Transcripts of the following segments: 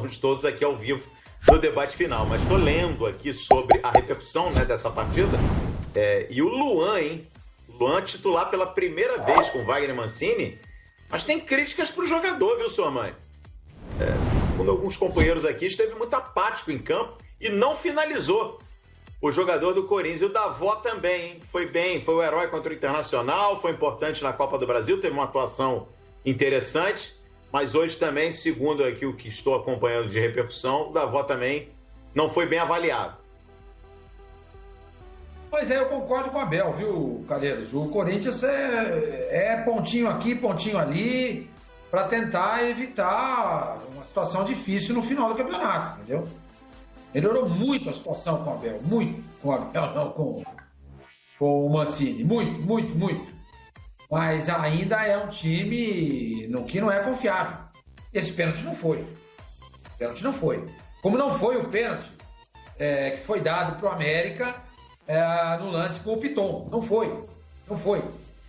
participamos todos aqui ao vivo no debate final. Mas estou lendo aqui sobre a repercussão, né, dessa partida. E o Luan, hein? O Luan titular pela primeira vez com Wagner Mancini, mas tem críticas para o jogador, viu, sua mãe? Segundo alguns companheiros aqui, esteve muito apático em campo e não finalizou. O jogador do Corinthians, e o Davó também, hein? Foi bem, foi o herói contra o Internacional, foi importante na Copa do Brasil, teve uma atuação interessante, mas hoje também, segundo aqui o que estou acompanhando de repercussão, o Davó também não foi bem avaliado. Pois é, eu concordo com o Abel, viu, Calheiros? O Corinthians é pontinho aqui, pontinho ali, para tentar evitar uma situação difícil no final do campeonato, entendeu? Melhorou muito a situação com o Abel, muito com o Abel, não com o Mancini, muito. Mas ainda é um time que não é confiável. Esse pênalti não foi. Como não foi o pênalti que foi dado para o América no lance com o Piton. Não foi.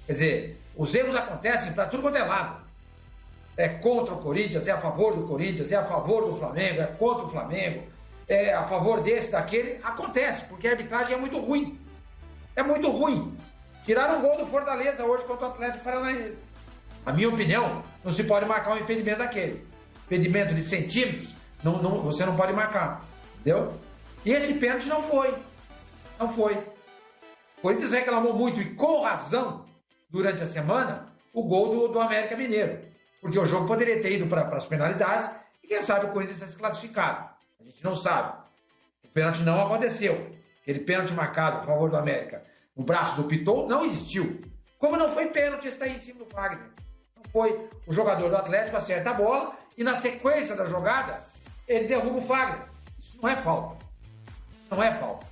Quer dizer, os erros acontecem para tudo quanto é lado. É contra o Corinthians, é a favor do Corinthians, é a favor do Flamengo, é contra o Flamengo, é a favor desse, daquele. Acontece, porque a arbitragem é muito ruim. É muito ruim. Tiraram um gol do Fortaleza hoje contra o Atlético Paranaense. Na minha opinião, não se pode marcar um impedimento daquele. Impedimento de centímetros, você não pode marcar. Entendeu? E esse pênalti não foi. Não foi. O Corinthians reclamou muito, e com razão, durante a semana, o gol do América Mineiro. Porque o jogo poderia ter ido para as penalidades e quem sabe o Corinthians se classificado. A gente não sabe. O pênalti não aconteceu. Aquele pênalti marcado a favor do América no braço do Piton não existiu. Como não foi pênalti, está aí em cima do Wagner. Não foi. O jogador do Atlético acerta a bola e na sequência da jogada ele derruba o Wagner. Isso não é falta. Não é falta.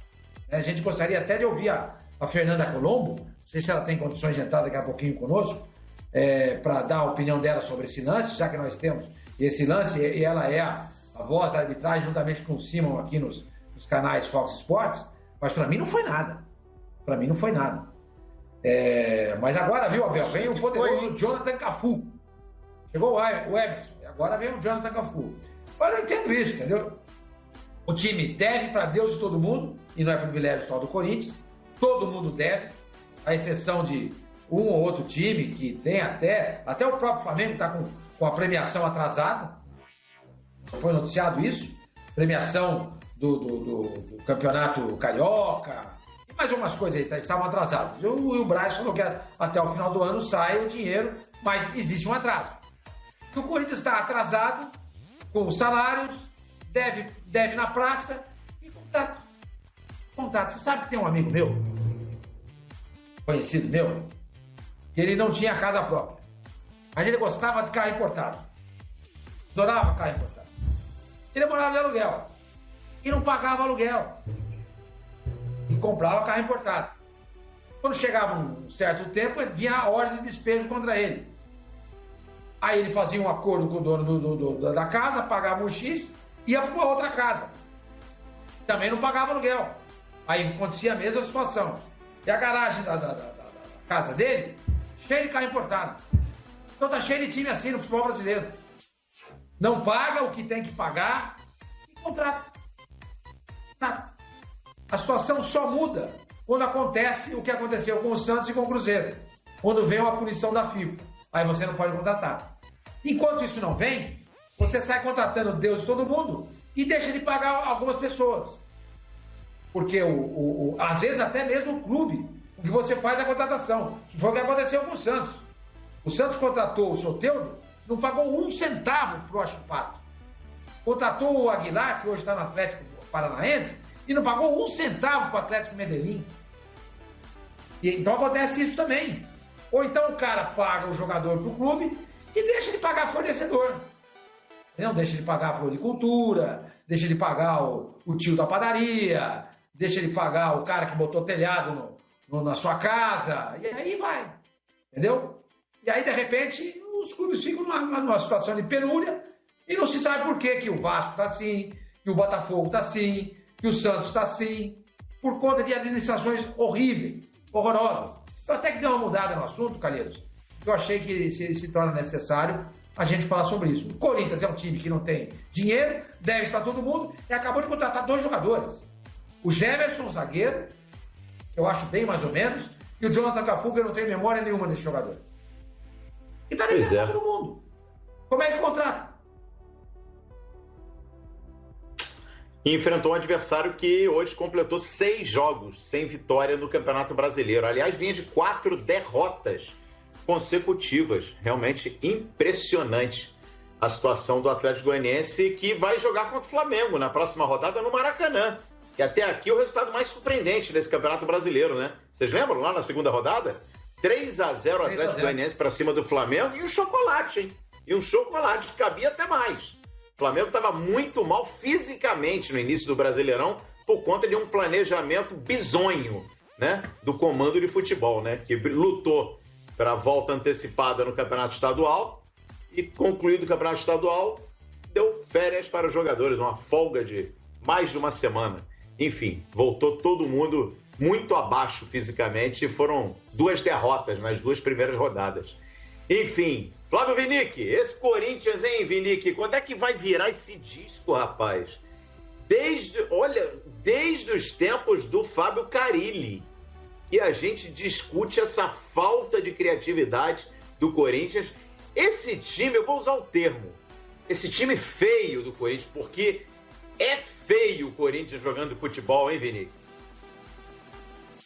A gente gostaria até de ouvir a Fernanda Colombo, não sei se ela tem condições de entrar daqui a pouquinho conosco, para dar a opinião dela sobre esse lance, já que nós temos esse lance, e ela é a voz da arbitragem, juntamente com o Simon aqui nos canais Fox Sports, mas para mim não foi nada. Mas agora, viu, Abel, vem o poderoso Jonathan Cafu. Chegou o Emerson, e agora vem o Jonathan Cafu. Agora eu entendo isso, entendeu? O time deve para Deus e todo mundo, e não é privilégio só do Corinthians, todo mundo deve, à exceção de um ou outro time que tem até o próprio Flamengo está com a premiação atrasada. Foi noticiado isso, premiação do Campeonato Carioca, e mais algumas coisas aí, estavam atrasados. E o Braz falou que até o final do ano sai o dinheiro, mas existe um atraso. E o Corinthians está atrasado com os salários, deve na praça e contato. Você sabe que tem um amigo meu, conhecido meu, que ele não tinha casa própria, mas ele gostava de carro importado. Adorava carro importado. Ele morava de aluguel e não pagava aluguel e comprava carro importado. Quando chegava um certo tempo, vinha a ordem de despejo contra ele. Aí ele fazia um acordo com o dono da casa, pagava um X, ia para uma outra casa. Também não pagava aluguel. Aí acontecia a mesma situação. E a garagem da casa dele, cheia de carro importado. Então tá cheio de time assim no futebol brasileiro. Não paga o que tem que pagar e contrata. A situação só muda quando acontece o que aconteceu com o Santos e com o Cruzeiro. Quando vem uma punição da FIFA. Aí você não pode contratar. Enquanto isso não vem, você sai contratando Deus e todo mundo e deixa de pagar algumas pessoas. Porque às vezes até mesmo o clube, o que você faz é a contratação, que foi o que aconteceu com o Santos. O Santos contratou o Soteldo, não pagou um centavo para o Achipato. Contratou o Aguilar, que hoje está no Atlético Paranaense, e não pagou um centavo para o Atlético Medellín. Então acontece isso também. Ou então o cara paga o jogador para o clube e deixa de pagar fornecedor. Não deixa de pagar a floricultura, deixa de pagar o tio da padaria, deixa de pagar o cara que botou telhado na sua casa, e aí vai, entendeu? E aí, de repente, os clubes ficam numa situação de penúria e não se sabe por que o Vasco está assim, que o Botafogo está assim, que o Santos está assim, por conta de administrações horríveis, horrorosas. Eu até que dei uma mudada no assunto, Calheiros, eu achei que se torna necessário a gente falar sobre isso. O Corinthians é um time que não tem dinheiro, deve para todo mundo, e acabou de contratar 2 jogadores. O Jefferson, zagueiro, que eu acho bem mais ou menos, e o Jonathan Cafu, que eu não tenho memória nenhuma desse jogador. E tá devendo para todo mundo. Como é que contrata? E enfrentou um adversário que hoje completou 6 jogos sem vitória no Campeonato Brasileiro. Aliás, vinha de 4 derrotas consecutivas. Realmente impressionante a situação do Atlético Goianiense, que vai jogar contra o Flamengo na próxima rodada no Maracanã. Que até aqui é o resultado mais surpreendente desse Campeonato Brasileiro, né? Vocês lembram lá na segunda rodada? 3-0 Atlético Goianiense para cima do Flamengo e um chocolate, hein? E um chocolate, cabia até mais. O Flamengo estava muito mal fisicamente no início do Brasileirão por conta de um planejamento bizonho, né, do comando de futebol, né, que lutou para a volta antecipada no Campeonato Estadual e, concluído o Campeonato Estadual, deu férias para os jogadores, uma folga de mais de uma semana. Enfim, voltou todo mundo muito abaixo fisicamente e foram 2 derrotas nas 2 primeiras rodadas. Enfim, Flávio Vinick, esse Corinthians, hein, Vinick? Quando é que vai virar esse disco, rapaz? Desde os tempos do Fábio Carille. E a gente discute essa falta de criatividade do Corinthians. Esse time, eu vou usar o termo, esse time feio do Corinthians, porque é feio o Corinthians jogando futebol, hein, Vinick?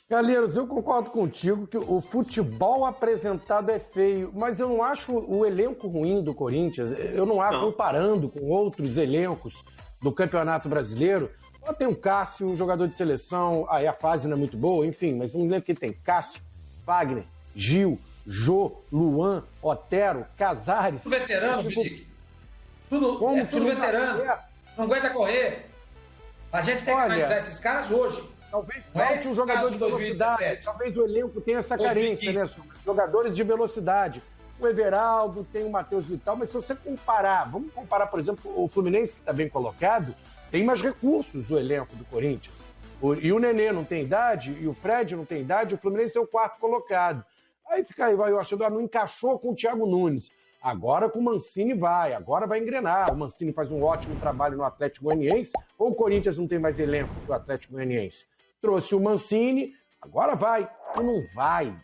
Calheiros, eu concordo contigo que o futebol apresentado é feio, mas eu não acho o elenco ruim do Corinthians, eu não acho, comparando com outros elencos do Campeonato Brasileiro. Tem o Cássio, um jogador de seleção, aí a fase não é muito boa, enfim, mas um elenco que tem Cássio, Fagner, Gil, Jô, Luan, Otero, Casares. Tudo veterano, Felipe. Tudo veterano. Não aguenta correr. A gente tem que analisar esses caras hoje. Talvez falte um jogador de velocidade, talvez o elenco tenha essa carência, né? Jogadores de velocidade. O Everaldo, tem o Matheus Vital, mas se você comparar, vamos comparar, por exemplo, o Fluminense, que está bem colocado, tem mais recursos o elenco do Corinthians. E o Nenê não tem idade, e o Fred não tem idade, o Fluminense é o 4º colocado. Aí fica aí, eu achando, não encaixou com o Thiago Nunes. Agora com o Mancini agora vai engrenar. O Mancini faz um ótimo trabalho no Atlético Goianiense, ou o Corinthians não tem mais elenco que o Atlético Goianiense? Trouxe o Mancini, agora vai, ou não vai.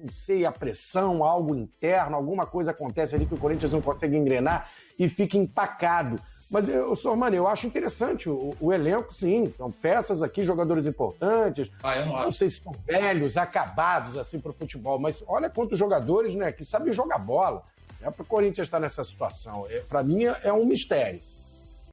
Não sei, a pressão, algo interno, alguma coisa acontece ali que o Corinthians não consegue engrenar e fica empacado. Mas, Sormani, eu acho interessante o elenco, sim. São peças aqui, jogadores importantes. Eu não sei se estão velhos, acabados, assim, para o futebol. Mas olha quantos jogadores, né, que sabem jogar bola. É para o Corinthians estar nessa situação. Para mim, é um mistério.